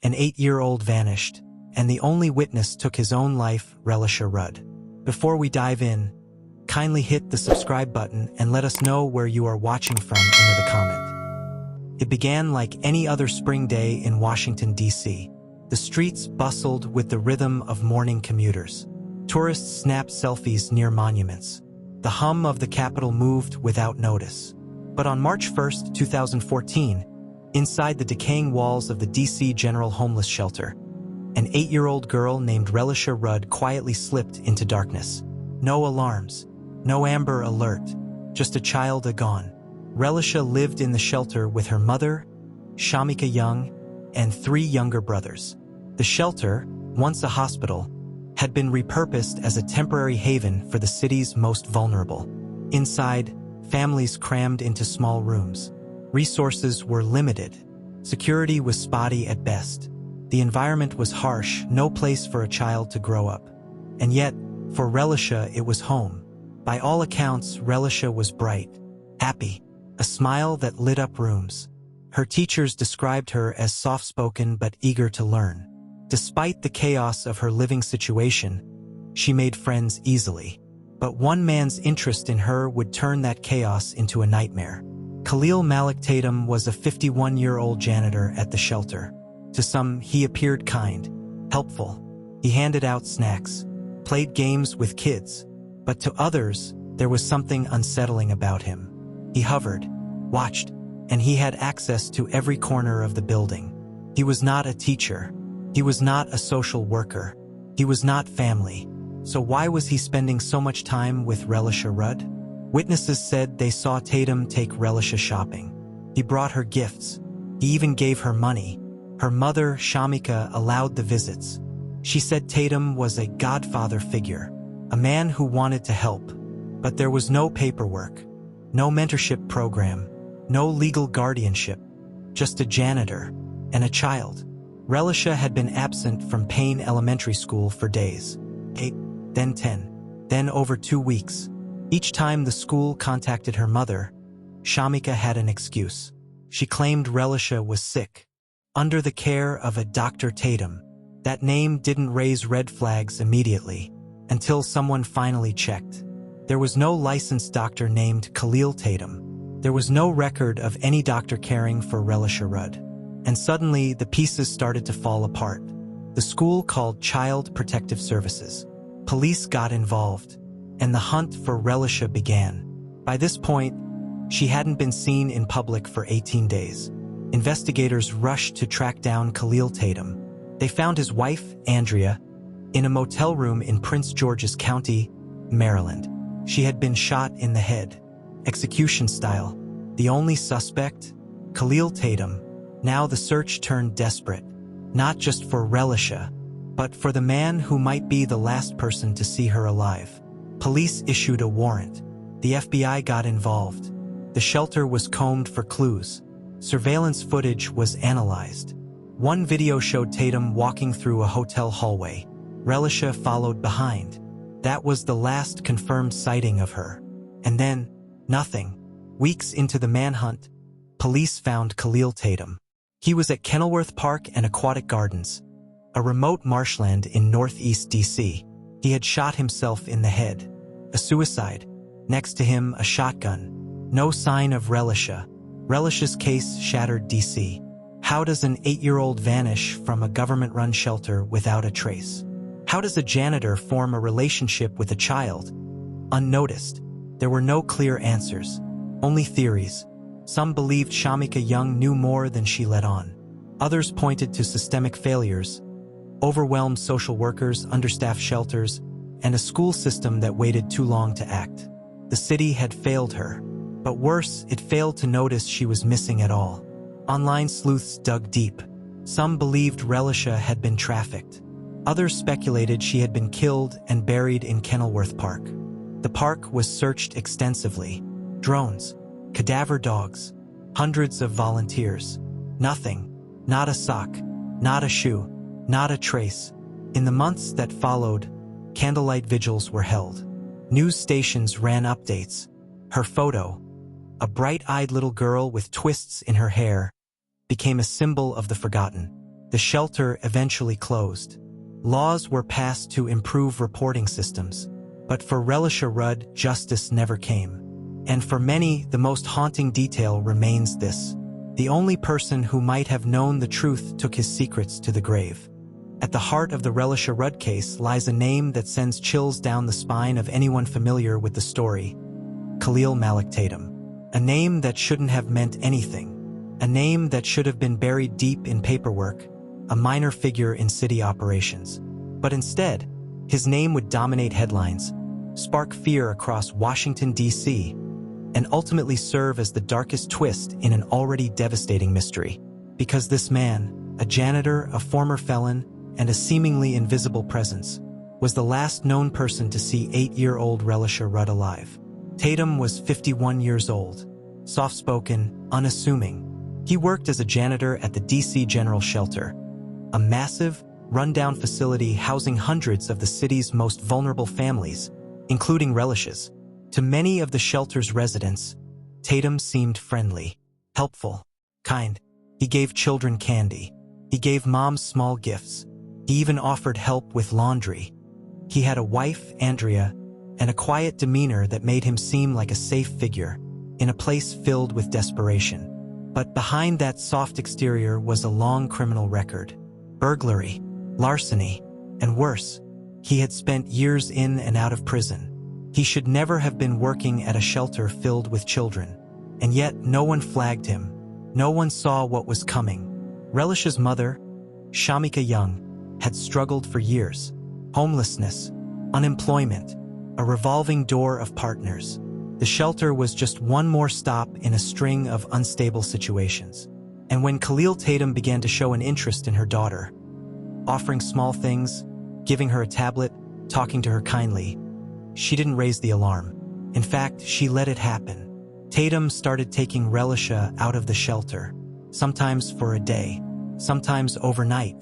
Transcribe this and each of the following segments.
An 8-year-old vanished, and the only witness took his own life, Relisha Rudd. Before we dive in, kindly hit the subscribe button and let us know where you are watching from in the comment. It began like any other spring day in Washington, D.C. The streets bustled with the rhythm of morning commuters. Tourists snapped selfies near monuments. The hum of the Capitol moved without notice. But on March 1, 2014, inside the decaying walls of the D.C. General Homeless Shelter, an 8-year-old girl named Relisha Rudd quietly slipped into darkness. No alarms, no Amber Alert, just a child gone. Relisha lived in the shelter with her mother, Shamika Young, and 3 younger brothers. The shelter, once a hospital, had been repurposed as a temporary haven for the city's most vulnerable. Inside, families crammed into small rooms. Resources were limited. Security was spotty at best. The environment was harsh, no place for a child to grow up. And yet, for Relisha, it was home. By all accounts, Relisha was bright, happy, a smile that lit up rooms. Her teachers described her as soft-spoken but eager to learn. Despite the chaos of her living situation, she made friends easily. But one man's interest in her would turn that chaos into a nightmare. Khalil Malik Tatum was a 51-year-old janitor at the shelter. To some, he appeared kind, helpful. He handed out snacks, played games with kids. But to others, there was something unsettling about him. He hovered, watched, and he had access to every corner of the building. He was not a teacher. He was not a social worker. He was not family. So why was he spending so much time with Relisha Rudd? Witnesses said they saw Tatum take Relisha shopping. He brought her gifts. He even gave her money. Her mother, Shamika, allowed the visits. She said Tatum was a godfather figure, a man who wanted to help. But there was no paperwork, no mentorship program, no legal guardianship, just a janitor and a child. Relisha had been absent from Payne Elementary School for days. 8, then 10, then over 2 weeks. Each time the school contacted her mother, Shamika had an excuse. She claimed Relisha was sick, under the care of a Dr. Tatum. That name didn't raise red flags immediately, until someone finally checked. There was no licensed doctor named Khalil Tatum. There was no record of any doctor caring for Relisha Rudd. And suddenly, the pieces started to fall apart. The school called Child Protective Services. Police got involved, and the hunt for Relisha began. By this point, she hadn't been seen in public for 18 days. Investigators rushed to track down Khalil Tatum. They found his wife, Andrea, in a motel room in Prince George's County, Maryland. She had been shot in the head, execution style. The only suspect? Khalil Tatum. Now the search turned desperate, not just for Relisha, but for the man who might be the last person to see her alive. Police issued a warrant. The FBI got involved. The shelter was combed for clues. Surveillance footage was analyzed. One video showed Tatum walking through a hotel hallway. Relisha followed behind. That was the last confirmed sighting of her. And then, nothing. Weeks into the manhunt, police found Khalil Tatum. He was at Kenilworth Park and Aquatic Gardens, a remote marshland in northeast D.C. He had shot himself in the head. A suicide. Next to him, a shotgun. No sign of Relisha. Relisha's case shattered D.C. How does an 8-year-old vanish from a government-run shelter without a trace? How does a janitor form a relationship with a child? Unnoticed. There were no clear answers. Only theories. Some believed Shamika Young knew more than she let on. Others pointed to systemic failures, overwhelmed social workers, understaffed shelters, and a school system that waited too long to act. The city had failed her. But worse, it failed to notice she was missing at all. Online sleuths dug deep. Some believed Relisha had been trafficked. Others speculated she had been killed and buried in Kenilworth Park. The park was searched extensively. Drones, cadaver dogs, hundreds of volunteers. Nothing. Not a sock, not a shoe, not a trace. In the months that followed, candlelight vigils were held. News stations ran updates. Her photo, a bright-eyed little girl with twists in her hair, became a symbol of the forgotten. The shelter eventually closed. Laws were passed to improve reporting systems, but for Relisha Rudd, justice never came. And for many, the most haunting detail remains this: the only person who might have known the truth took his secrets to the grave. At the heart of the Relisha Rudd case lies a name that sends chills down the spine of anyone familiar with the story: Khalil Malik Tatum. A name that shouldn't have meant anything. A name that should have been buried deep in paperwork, a minor figure in city operations. But instead, his name would dominate headlines, spark fear across Washington, D.C., and ultimately serve as the darkest twist in an already devastating mystery. Because this man, a janitor, a former felon, and a seemingly invisible presence, was the last known person to see 8-year-old Relisha Rudd alive. Tatum was 51 years old, soft-spoken, unassuming. He worked as a janitor at the D.C. General Shelter, a massive, run-down facility housing hundreds of the city's most vulnerable families, including Relisha's. To many of the shelter's residents, Tatum seemed friendly, helpful, kind. He gave children candy. He gave moms small gifts. He even offered help with laundry. He had a wife, Andrea, and a quiet demeanor that made him seem like a safe figure in a place filled with desperation. But behind that soft exterior was a long criminal record: burglary, larceny, and worse, he had spent years in and out of prison. He should never have been working at a shelter filled with children. And yet, no one flagged him. No one saw what was coming. Relisha's mother, Shamika Young, had struggled for years. Homelessness, unemployment, a revolving door of partners. The shelter was just one more stop in a string of unstable situations. And when Khalil Tatum began to show an interest in her daughter, offering small things, giving her a tablet, talking to her kindly, she didn't raise the alarm. In fact, she let it happen. Tatum started taking Relisha out of the shelter, sometimes for a day, sometimes overnight.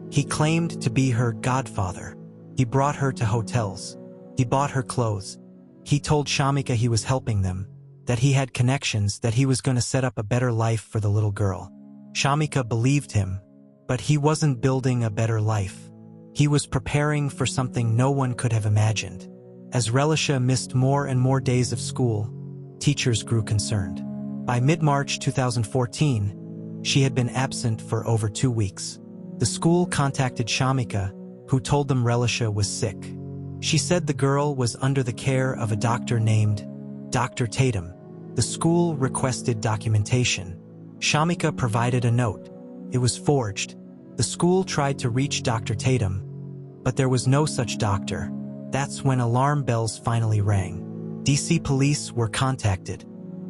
He claimed to be her godfather. He brought her to hotels. He bought her clothes. He told Shamika he was helping them, that he had connections, that he was going to set up a better life for the little girl. Shamika believed him, but he wasn't building a better life. He was preparing for something no one could have imagined. As Relisha missed more and more days of school, teachers grew concerned. By mid-March 2014, she had been absent for over 2 weeks. The school contacted Shamika, who told them Relisha was sick. She said the girl was under the care of a doctor named Dr. Tatum. The school requested documentation. Shamika provided a note. It was forged. The school tried to reach Dr. Tatum, but there was no such doctor. That's when alarm bells finally rang. DC police were contacted,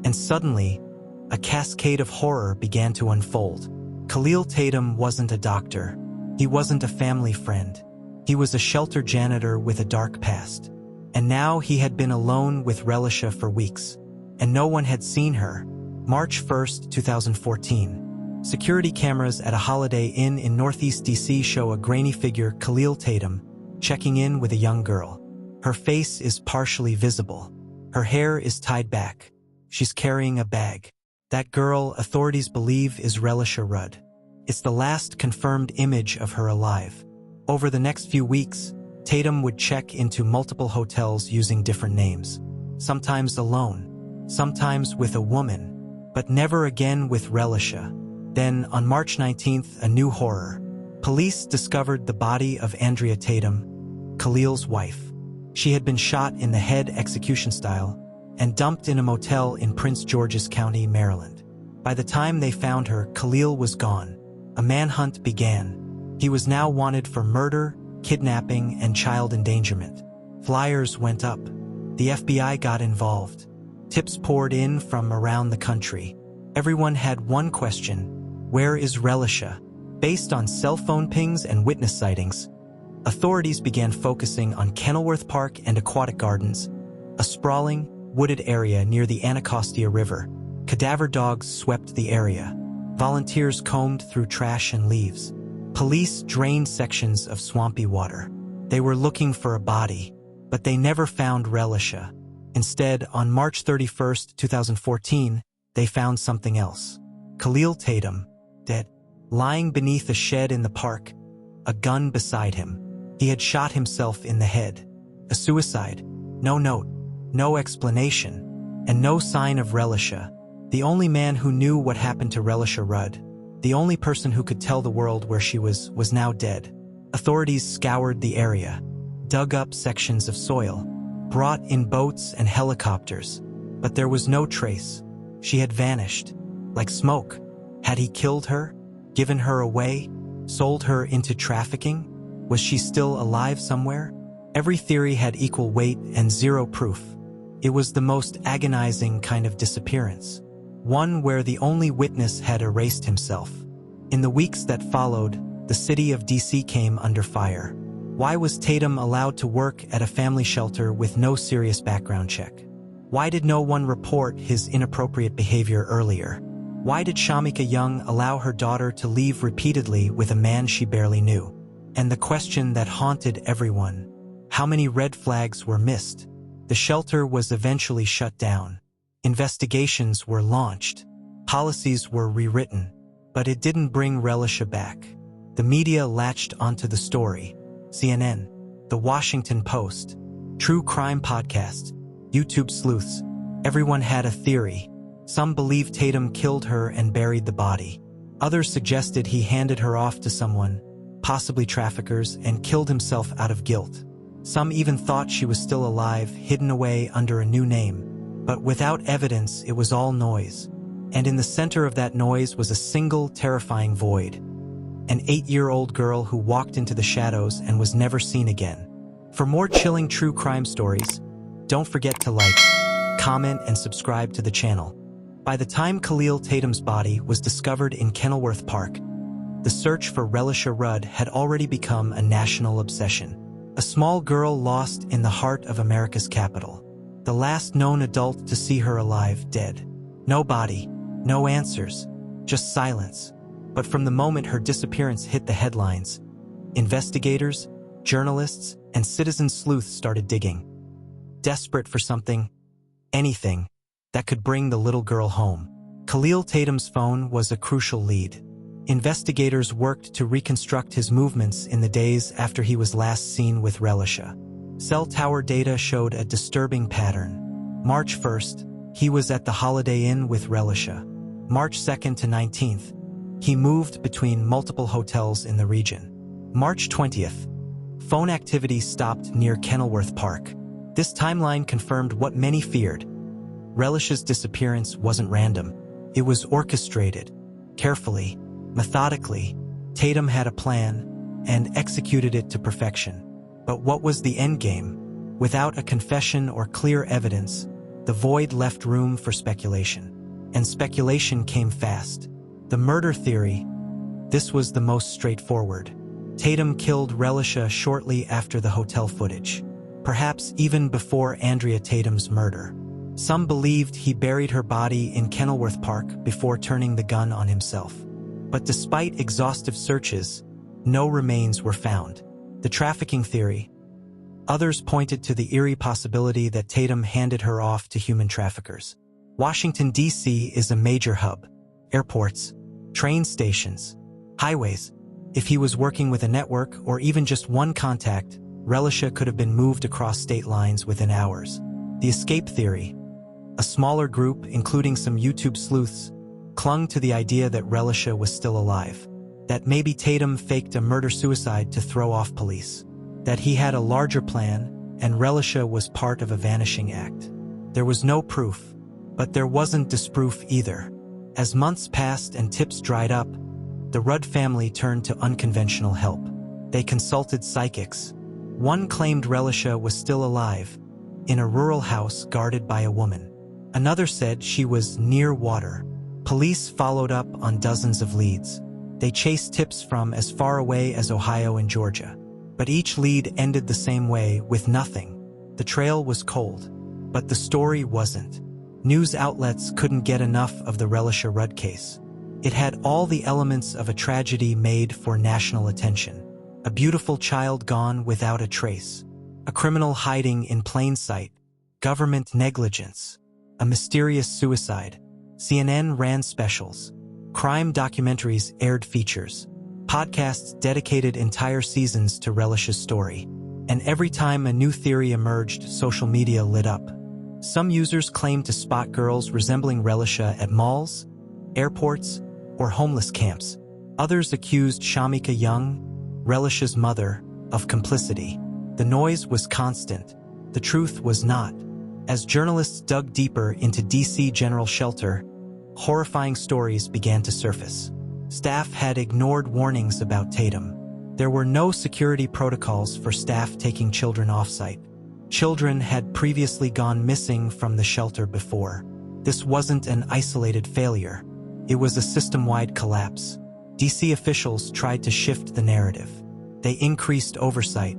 and suddenly, a cascade of horror began to unfold. Khalil Tatum wasn't a doctor. He wasn't a family friend. He was a shelter janitor with a dark past. And now he had been alone with Relisha for weeks, and no one had seen her. March 1st, 2014. Security cameras at a Holiday Inn in Northeast DC show a grainy figure, Khalil Tatum, checking in with a young girl. Her face is partially visible. Her hair is tied back. She's carrying a bag. That girl, authorities believe, is Relisha Rudd. It's the last confirmed image of her alive. Over the next few weeks, Tatum would check into multiple hotels using different names. Sometimes alone, sometimes with a woman, but never again with Relisha. Then, on March 19th, a new horror. Police discovered the body of Andrea Tatum, Khalil's wife. She had been shot in the head execution style and dumped in a motel in Prince George's County, Maryland. By the time they found her, Khalil was gone. A manhunt began. He was now wanted for murder, kidnapping, and child endangerment. Flyers went up. The FBI got involved. Tips poured in from around the country. Everyone had one question: where is Relisha? Based on cell phone pings and witness sightings, authorities began focusing on Kenilworth Park and Aquatic Gardens, a sprawling, wooded area near the Anacostia River. Cadaver dogs swept the area. Volunteers combed through trash and leaves. Police drained sections of swampy water. They were looking for a body, but they never found Relisha. Instead, on March 31st, 2014, they found something else. Khalil Tatum, dead. lying beneath a shed in the park, a gun beside him. He had shot himself in the head. A suicide. No note, no explanation, and no sign of Relisha. The only man who knew what happened to Relisha Rudd, the only person who could tell the world where she was now dead. Authorities scoured the area, dug up sections of soil, brought in boats and helicopters, but there was no trace. She had vanished, like smoke. Had he killed her, given her away, sold her into trafficking? Was she still alive somewhere? Every theory had equal weight and zero proof. It was the most agonizing kind of disappearance, one where the only witness had erased himself. In the weeks that followed, the city of DC came under fire. Why was Tatum allowed to work at a family shelter with no serious background check? Why did no one report his inappropriate behavior earlier? Why did Shamika Young allow her daughter to leave repeatedly with a man she barely knew? And the question that haunted everyone: how many red flags were missed? The shelter was eventually shut down. Investigations were launched. Policies were rewritten. But it didn't bring Relisha back. The media latched onto the story. CNN, The Washington Post, true crime podcasts, YouTube sleuths. Everyone had a theory. Some believed Tatum killed her and buried the body. Others suggested he handed her off to someone, possibly traffickers, and killed himself out of guilt. Some even thought she was still alive, hidden away under a new name. But without evidence, it was all noise. And in the center of that noise was a single terrifying void. An 8-year-old girl who walked into the shadows and was never seen again. For more chilling true crime stories, don't forget to like, comment, and subscribe to the channel. By the time Khalil Tatum's body was discovered in Kenilworth Park, the search for Relisha Rudd had already become a national obsession. A small girl lost in the heart of America's capital. The last known adult to see her alive, dead. No body, no answers, just silence. But from the moment her disappearance hit the headlines, investigators, journalists, and citizen sleuths started digging. Desperate for something, anything, that could bring the little girl home. Khalil Tatum's phone was a crucial lead. Investigators worked to reconstruct his movements in the days after he was last seen with Relisha. Cell tower data showed a disturbing pattern. March 1st, he was at the Holiday Inn with Relisha. March 2nd to 19th, he moved between multiple hotels in the region. March 20th, phone activity stopped near Kenilworth Park. This timeline confirmed what many feared. Relisha's disappearance wasn't random. It was orchestrated. Carefully, methodically, Tatum had a plan and executed it to perfection. But what was the endgame? Without a confession or clear evidence, the void left room for speculation. And speculation came fast. The murder theory. This was the most straightforward. Tatum killed Relisha shortly after the hotel footage. Perhaps even before Andrea Tatum's murder. Some believed he buried her body in Kenilworth Park before turning the gun on himself. But despite exhaustive searches, no remains were found. The trafficking theory. Others pointed to the eerie possibility that Tatum handed her off to human traffickers. Washington, D.C. is a major hub. Airports, train stations, highways. If he was working with a network or even just one contact, Relisha could have been moved across state lines within hours. The escape theory. A smaller group, including some YouTube sleuths, clung to the idea that Relisha was still alive. That maybe Tatum faked a murder-suicide to throw off police. That he had a larger plan, and Relisha was part of a vanishing act. There was no proof, but there wasn't disproof either. As months passed and tips dried up, the Rudd family turned to unconventional help. They consulted psychics. One claimed Relisha was still alive, in a rural house guarded by a woman. Another said she was near water. Police followed up on dozens of leads. They chased tips from as far away as Ohio and Georgia. But each lead ended the same way, with nothing. The trail was cold, but the story wasn't. News outlets couldn't get enough of the Relisha Rudd case. It had all the elements of a tragedy made for national attention. A beautiful child gone without a trace. A criminal hiding in plain sight. Government negligence. A mysterious suicide. CNN ran specials. Crime documentaries aired features. Podcasts dedicated entire seasons to Relisha's story. And every time a new theory emerged, social media lit up. Some users claimed to spot girls resembling Relisha at malls, airports, or homeless camps. Others accused Shamika Young, Relisha's mother, of complicity. The noise was constant. The truth was not. As journalists dug deeper into DC General Shelter, horrifying stories began to surface. Staff had ignored warnings about Tatum. There were no security protocols for staff taking children off-site. Children had previously gone missing from the shelter before. This wasn't an isolated failure. It was a system-wide collapse. DC officials tried to shift the narrative. They increased oversight.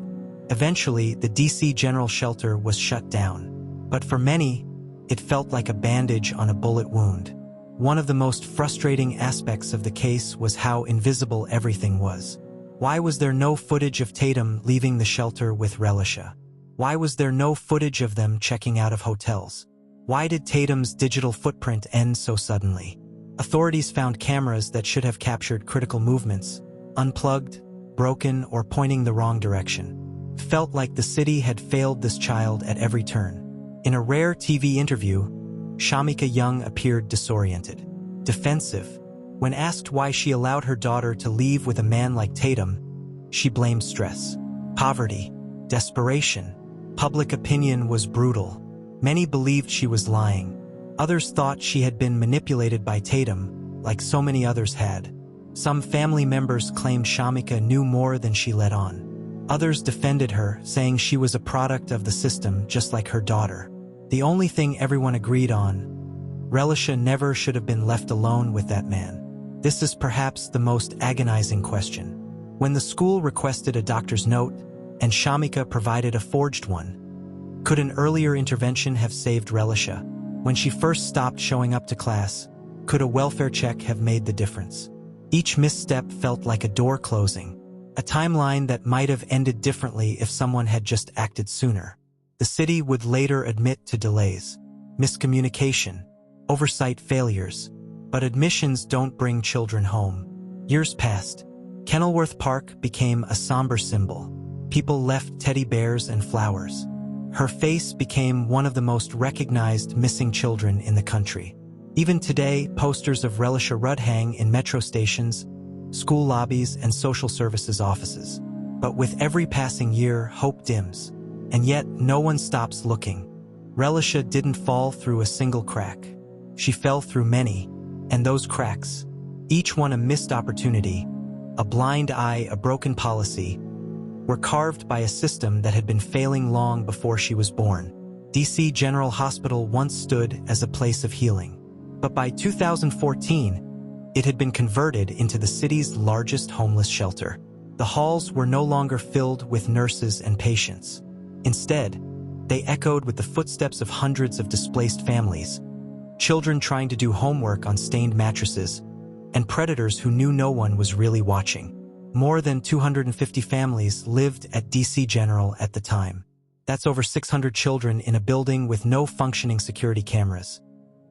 Eventually, the DC General Shelter was shut down. But for many, it felt like a bandage on a bullet wound. One of the most frustrating aspects of the case was how invisible everything was. Why was there no footage of Tatum leaving the shelter with Relisha? Why was there no footage of them checking out of hotels? Why did Tatum's digital footprint end so suddenly? Authorities found cameras that should have captured critical movements, unplugged, broken, or pointing the wrong direction. It felt like the city had failed this child at every turn. In a rare TV interview, Shamika Young appeared disoriented, defensive. When asked why she allowed her daughter to leave with a man like Tatum, she blamed stress, poverty, desperation. Public opinion was brutal. Many believed she was lying. Others thought she had been manipulated by Tatum, like so many others had. Some family members claimed Shamika knew more than she let on. Others defended her, saying she was a product of the system just like her daughter. The only thing everyone agreed on: Relisha never should have been left alone with that man. This is perhaps the most agonizing question. When the school requested a doctor's note, and Shamika provided a forged one, could an earlier intervention have saved Relisha? When she first stopped showing up to class, could a welfare check have made the difference? Each misstep felt like a door closing, a timeline that might have ended differently if someone had just acted sooner. The city would later admit to delays, miscommunication, oversight failures, but admissions don't bring children home. Years passed. Kenilworth Park became a somber symbol. People left teddy bears and flowers. Her face became one of the most recognized missing children in the country. Even today, posters of Relisha Rudd hang in metro stations, school lobbies, and social services offices. But with every passing year, hope dims. And yet, no one stops looking. Relisha didn't fall through a single crack. She fell through many, and those cracks, each one a missed opportunity, a blind eye, a broken policy, were carved by a system that had been failing long before she was born. DC General Hospital once stood as a place of healing. But by 2014, it had been converted into the city's largest homeless shelter. The halls were no longer filled with nurses and patients. Instead, they echoed with the footsteps of hundreds of displaced families, children trying to do homework on stained mattresses, and predators who knew no one was really watching. More than 250 families lived at DC General at the time. That's over 600 children in a building with no functioning security cameras,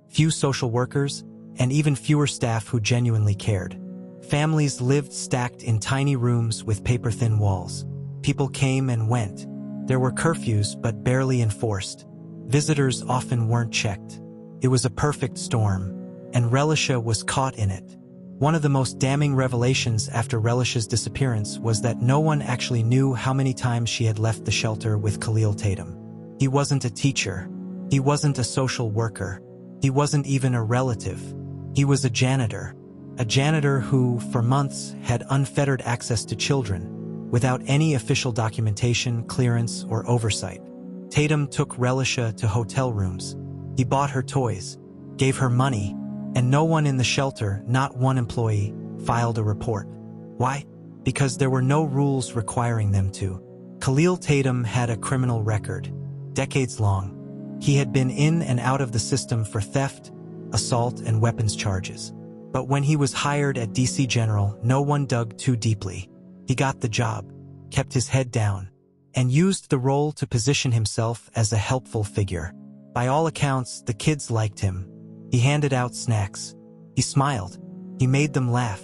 few social workers, and even fewer staff who genuinely cared. Families lived stacked in tiny rooms with paper-thin walls. People came and went. There were curfews, but barely enforced. Visitors often weren't checked. It was a perfect storm, and Relisha was caught in it. One of the most damning revelations after Relisha's disappearance was that no one actually knew how many times she had left the shelter with Khalil Tatum. He wasn't a teacher. He wasn't a social worker. He wasn't even a relative. He was a janitor who, for months, had unfettered access to children, without any official documentation, clearance, or oversight. Tatum took Relisha to hotel rooms. He bought her toys, gave her money, and no one in the shelter, not one employee, filed a report. Why? Because there were no rules requiring them to. Khalil Tatum had a criminal record, decades long. He had been in and out of the system for theft, assault, and weapons charges. But when he was hired at DC General, no one dug too deeply. He got the job, kept his head down, and used the role to position himself as a helpful figure. By all accounts, the kids liked him. He handed out snacks. He smiled. He made them laugh.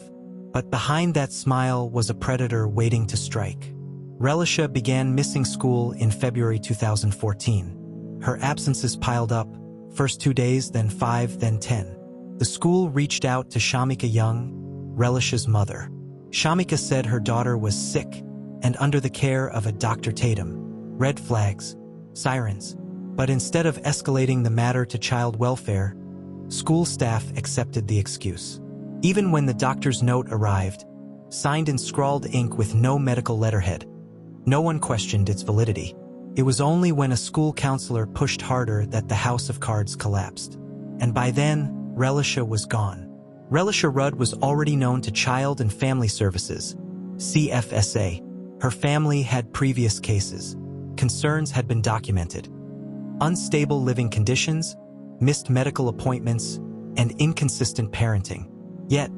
But behind that smile was a predator waiting to strike. Relisha began missing school in February 2014. Her absences piled up, first 2 days, then 5, then 10. The school reached out to Shamika Young, Relisha's mother. Shamika said her daughter was sick and under the care of a Dr. Tatum. Red flags, sirens. But instead of escalating the matter to child welfare, school staff accepted the excuse. Even when the doctor's note arrived, signed in scrawled ink with no medical letterhead, no one questioned its validity. It was only when a school counselor pushed harder that the house of cards collapsed. And by then, Relisha was gone. Relisha Rudd was already known to Child and Family Services, CFSA. Her family had previous cases. Concerns had been documented. Unstable living conditions, missed medical appointments, and inconsistent parenting. Yet,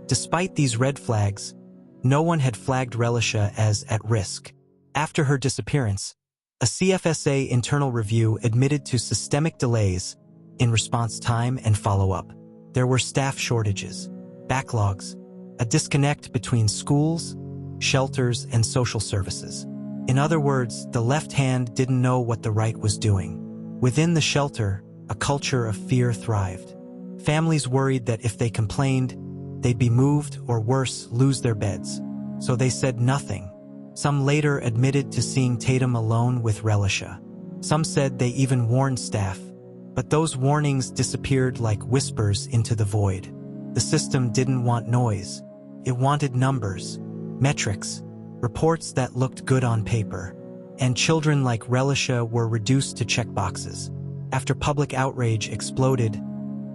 despite these red flags, no one had flagged Relisha as at risk. After her disappearance, a CFSA internal review admitted to systemic delays in response time and follow-up. There were staff shortages, backlogs, a disconnect between schools, shelters, and social services. In other words, the left hand didn't know what the right was doing. Within the shelter, a culture of fear thrived. Families worried that if they complained, they'd be moved or worse, lose their beds. So they said nothing. Some later admitted to seeing Tatum alone with Relisha. Some said they even warned staff, but those warnings disappeared like whispers into the void. The system didn't want noise. It wanted numbers, metrics, reports that looked good on paper. And children like Relisha were reduced to checkboxes. After public outrage exploded,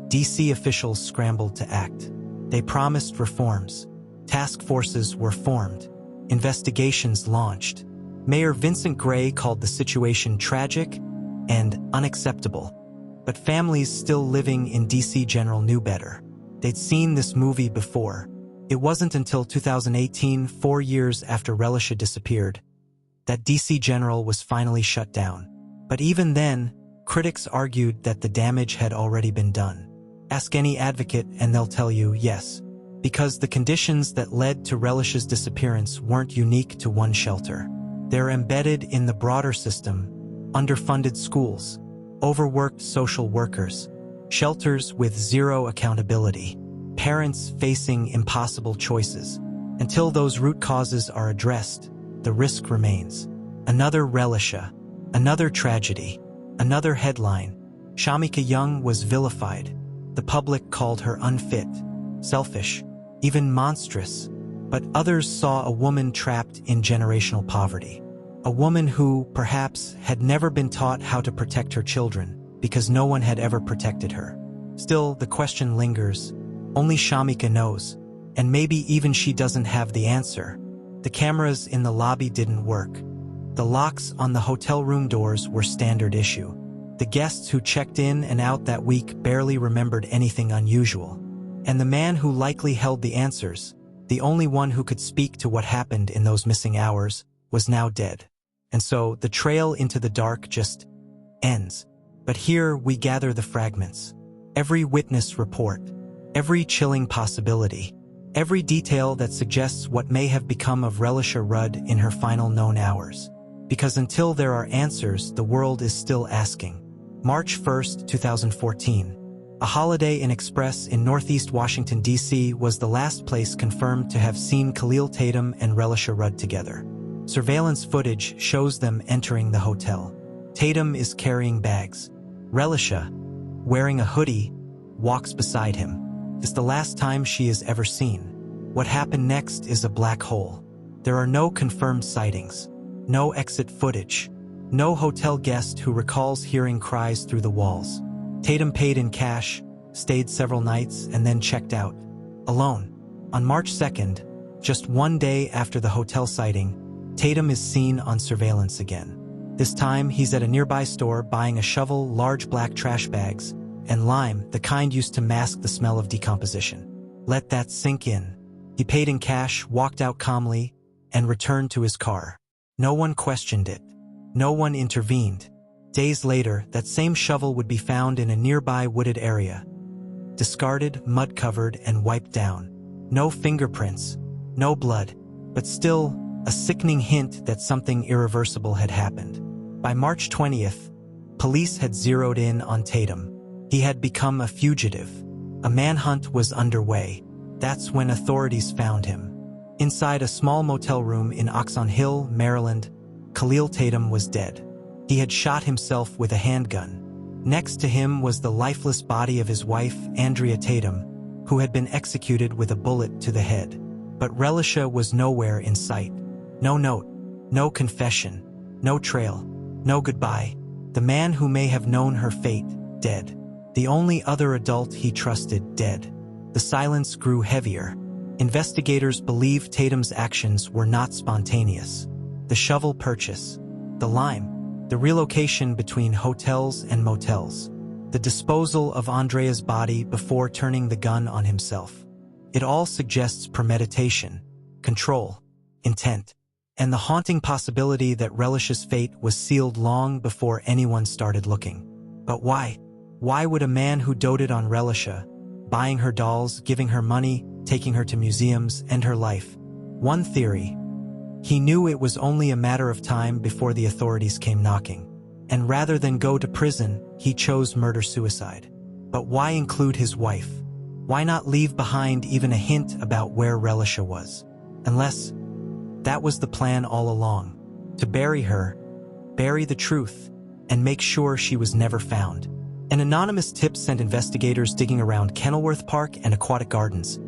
DC officials scrambled to act. They promised reforms. Task forces were formed. Investigations launched. Mayor Vincent Gray called the situation tragic and unacceptable. But families still living in DC General knew better. They'd seen this movie before. It wasn't until 2018, 4 years after Relisha disappeared, that DC General was finally shut down. But even then, critics argued that the damage had already been done. Ask any advocate and they'll tell you yes, because the conditions that led to Relisha's disappearance weren't unique to one shelter. They're embedded in the broader system: underfunded schools, overworked social workers, shelters with zero accountability, parents facing impossible choices. Until those root causes are addressed, the risk remains. Another Relisha, another tragedy, another headline. Shamika Young was vilified. The public called her unfit, selfish, even monstrous. But others saw a woman trapped in generational poverty. A woman who, perhaps, had never been taught how to protect her children because no one had ever protected her. Still, the question lingers. Only Shamika knows, and maybe even she doesn't have the answer. The cameras in the lobby didn't work. The locks on the hotel room doors were standard issue. The guests who checked in and out that week barely remembered anything unusual. And the man who likely held the answers, the only one who could speak to what happened in those missing hours, was now dead. And so the trail into the dark just ends. But here we gather the fragments. Every witness report, every chilling possibility, every detail that suggests what may have become of Relisha Rudd in her final known hours. Because until there are answers, the world is still asking. March 1st, 2014. A Holiday Inn Express in Northeast Washington, D.C. was the last place confirmed to have seen Khalil Tatum and Relisha Rudd together. Surveillance footage shows them entering the hotel. Tatum is carrying bags. Relisha, wearing a hoodie, walks beside him. It's the last time she is ever seen. What happened next is a black hole. There are no confirmed sightings, no exit footage, no hotel guest who recalls hearing cries through the walls. Tatum paid in cash, stayed several nights, and then checked out, alone. On March 2nd, just 1 day after the hotel sighting, Tatum is seen on surveillance again. This time, he's at a nearby store buying a shovel, large black trash bags, and lime, the kind used to mask the smell of decomposition. Let that sink in. He paid in cash, walked out calmly, and returned to his car. No one questioned it. No one intervened. Days later, that same shovel would be found in a nearby wooded area. Discarded, mud-covered, and wiped down. No fingerprints, no blood, but still a sickening hint that something irreversible had happened. By March 20th, police had zeroed in on Tatum. He had become a fugitive. A manhunt was underway. That's when authorities found him. Inside a small motel room in Oxon Hill, Maryland, Khalil Tatum was dead. He had shot himself with a handgun. Next to him was the lifeless body of his wife, Andrea Tatum, who had been executed with a bullet to the head. But Relisha was nowhere in sight. No note, no confession, no trail, no goodbye. The man who may have known her fate, dead. The only other adult he trusted, dead. The silence grew heavier. Investigators believe Tatum's actions were not spontaneous. The shovel purchase, the lime, the relocation between hotels and motels, the disposal of Andrea's body before turning the gun on himself. It all suggests premeditation, control, intent, and the haunting possibility that Relisha's fate was sealed long before anyone started looking. But why? Why would a man who doted on Relisha, buying her dolls, giving her money, taking her to museums, end her life? One theory: he knew it was only a matter of time before the authorities came knocking. And rather than go to prison, he chose murder-suicide. But why include his wife? Why not leave behind even a hint about where Relisha was? Unless that was the plan all along, to bury her, bury the truth, and make sure she was never found. An anonymous tip sent investigators digging around Kenilworth Park and Aquatic Gardens,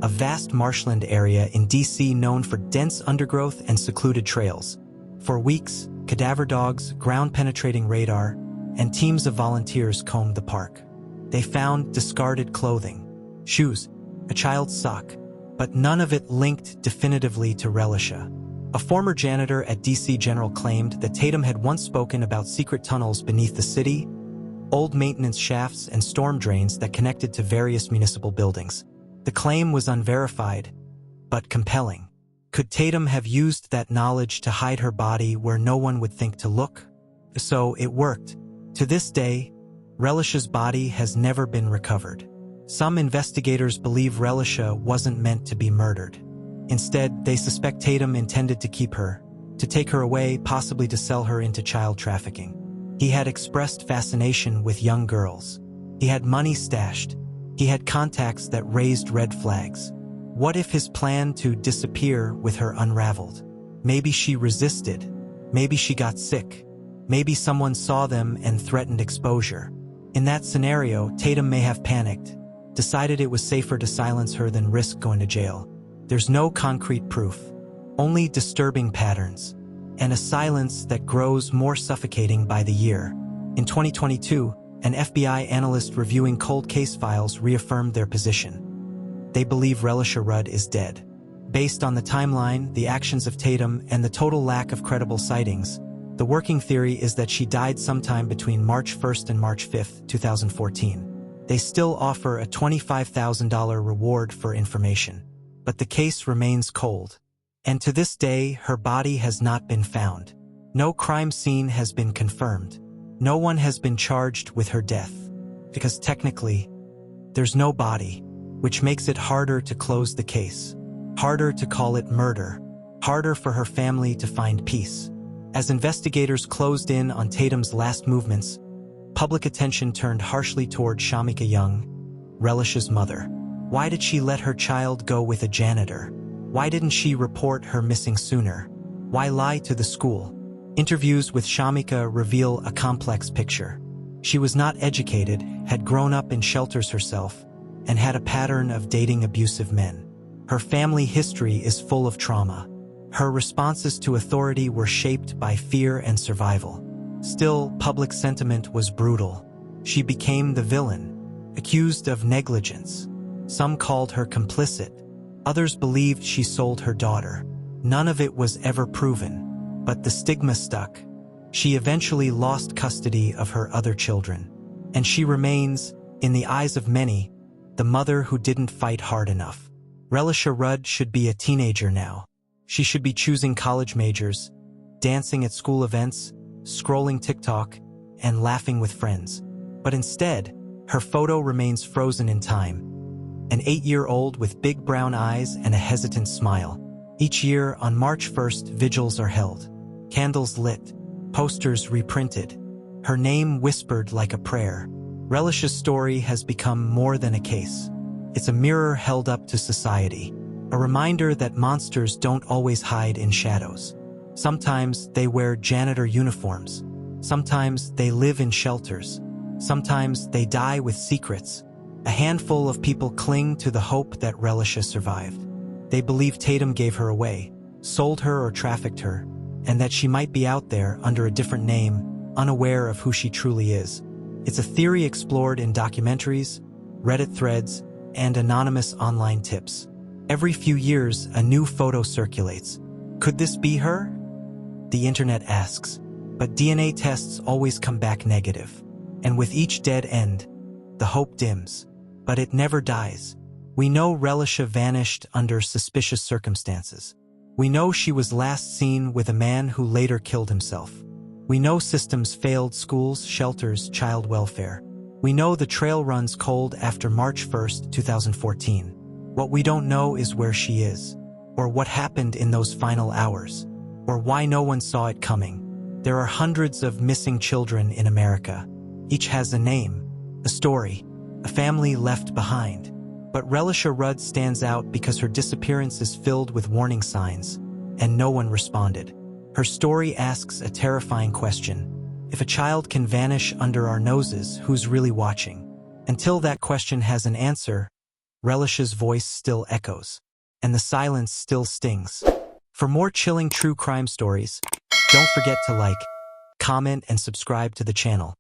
a vast marshland area in D.C. known for dense undergrowth and secluded trails. For weeks, cadaver dogs, ground-penetrating radar, and teams of volunteers combed the park. They found discarded clothing, shoes, a child's sock, but none of it linked definitively to Relisha. A former janitor at D.C. General claimed that Tatum had once spoken about secret tunnels beneath the city, old maintenance shafts, and storm drains that connected to various municipal buildings. The claim was unverified, but compelling. Could Tatum have used that knowledge to hide her body where no one would think to look? So it worked. To this day, Relisha's body has never been recovered. Some investigators believe Relisha wasn't meant to be murdered. Instead, they suspect Tatum intended to keep her, to take her away, possibly to sell her into child trafficking. He had expressed fascination with young girls. He had money stashed. He had contacts that raised red flags. What if his plan to disappear with her unraveled? Maybe she resisted. Maybe she got sick. Maybe someone saw them and threatened exposure. In that scenario, Tatum may have panicked, decided it was safer to silence her than risk going to jail. There's no concrete proof, only disturbing patterns, and a silence that grows more suffocating by the year. In 2022, an FBI analyst reviewing cold case files reaffirmed their position. They believe Relisha Rudd is dead. Based on the timeline, the actions of Tatum, and the total lack of credible sightings, the working theory is that she died sometime between March 1st and March 5th, 2014. They still offer a $25,000 reward for information. But the case remains cold. And to this day, her body has not been found. No crime scene has been confirmed. No one has been charged with her death. Because technically, there's no body, which makes it harder to close the case. Harder to call it murder. Harder for her family to find peace. As investigators closed in on Tatum's last movements, public attention turned harshly toward Shamika Young, Relisha's mother. Why did she let her child go with a janitor? Why didn't she report her missing sooner? Why lie to the school? Interviews with Shamika reveal a complex picture. She was not educated, had grown up in shelters herself, and had a pattern of dating abusive men. Her family history is full of trauma. Her responses to authority were shaped by fear and survival. Still, public sentiment was brutal. She became the villain, accused of negligence. Some called her complicit. Others believed she sold her daughter. None of it was ever proven, but the stigma stuck. She eventually lost custody of her other children. And she remains, in the eyes of many, the mother who didn't fight hard enough. Relisha Rudd should be a teenager now. She should be choosing college majors, dancing at school events, scrolling TikTok, and laughing with friends. But instead, her photo remains frozen in time. an 8-year-old with big brown eyes and a hesitant smile. Each year, on March 1st, vigils are held. Candles lit, posters reprinted, her name whispered like a prayer. Relisha's story has become more than a case. It's a mirror held up to society, a reminder that monsters don't always hide in shadows. Sometimes they wear janitor uniforms. Sometimes they live in shelters. Sometimes they die with secrets. A handful of people cling to the hope that Relisha survived. They believe Tatum gave her away, sold her or trafficked her, and that she might be out there under a different name, unaware of who she truly is. It's a theory explored in documentaries, Reddit threads, and anonymous online tips. Every few years, a new photo circulates. Could this be her? The internet asks. But DNA tests always come back negative. And with each dead end, the hope dims. But it never dies. We know Relisha vanished under suspicious circumstances. We know she was last seen with a man who later killed himself. We know systems failed schools, shelters, child welfare. We know the trail runs cold after March 1st, 2014. What we don't know is where she is, or what happened in those final hours, or why no one saw it coming. There are hundreds of missing children in America. Each has a name, a story, a family left behind. But Relisha Rudd stands out because her disappearance is filled with warning signs, and no one responded. Her story asks a terrifying question. If a child can vanish under our noses, who's really watching? Until that question has an answer, Relisha's voice still echoes, and the silence still stings. For more chilling true crime stories, don't forget to like, comment, and subscribe to the channel.